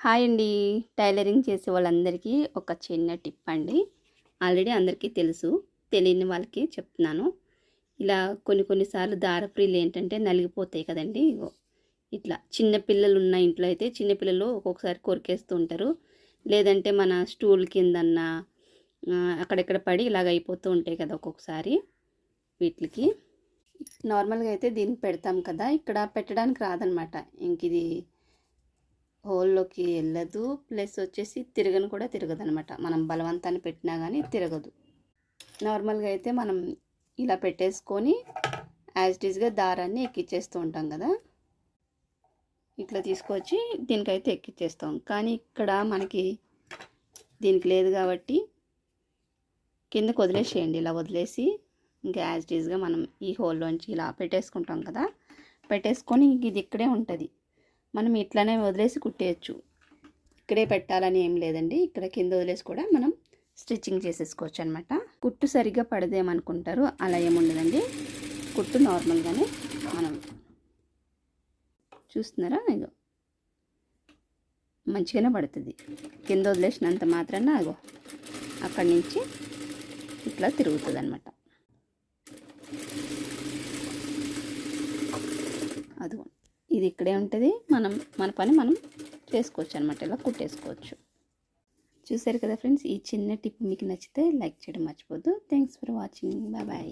Hi అండి. Tailoring చేసే వాళ్ళందరికీ ఒక చిన్న టిప్ అండి. ఆల్రెడీ అందరికీ తెలుసు, తెలియని వాళ్ళకి చెప్తున్నాను. ఇలా కొన్నిసార్లు దారఫ్రీలు ఏంటంటే నలిగిపోతాయి కదండి. ఇగో ఇట్లా చిన్న పిల్లలు ఉన్న ఇంట్లో అయితే చిన్నపిల్లలు ఒక్కొక్కసారి కొరికేస్తూ ఉంటారు. లేదంటే మన స్టూల్ కిందన్నా అక్కడెక్కడ పడి ఇలాగ అయిపోతూ ఉంటాయి కదా ఒక్కొక్కసారి వీటికి. నార్మల్గా అయితే దీనికి పెడతాం కదా, ఇక్కడ పెట్టడానికి రాదనమాట. ఇంక ఇది హోల్లోకి వెళ్ళదు, ప్లస్ వచ్చేసి తిరగను కూడా తిరగదు అనమాట. మనం బలవంతాన్ని పెట్టినా కానీ తిరగదు. నార్మల్గా అయితే మనం ఇలా పెట్టేసుకొని యాజ్ ఇట్ ఈస్గా దారాన్ని ఎక్కిచ్చేస్తూ ఉంటాం కదా, ఇట్లా తీసుకొచ్చి దీనికైతే ఎక్కిచ్చేస్తాం. కానీ ఇక్కడ మనకి దీనికి లేదు కాబట్టి కిందకు వదిలేసేయండి. ఇలా వదిలేసి ఇంకా యాజ్ ఇట్ ఈస్గా మనం ఈ హోల్లోంచి ఇలా పెట్టేసుకుంటాం కదా, పెట్టేసుకొని ఇది ఇక్కడే ఉంటుంది. మనం ఇట్లానే వదిలేసి కుట్టేయచ్చు. ఇక్కడే పెట్టాలని ఏం లేదండి, ఇక్కడ కింద వదిలేసి కూడా మనం స్టిచ్చింగ్ చేసేసుకోవచ్చు అనమాట. కుట్టు సరిగ్గా పడదేమనుకుంటారు, అలా ఏముండదండి. కుట్టు నార్మల్గానే మనం చూస్తున్నారా, ఇగో మంచిగానే పడుతుంది. కింద వదిలేసినంత మాత్రాన అగో అక్కడి నుంచి ఇట్లా తిరుగుతుంది అనమాట. అదిగో ఇది ఇక్కడే ఉంటుంది. మన పని మనం చేసుకోవచ్చు అనమాట, ఇలా కుట్టేసుకోవచ్చు. చూసారు కదా ఫ్రెండ్స్, ఈ చిన్న టిప్ మీకు నచ్చితే లైక్ చేయడం మర్చిపోద్దు. Thanks for watching. Bye bye.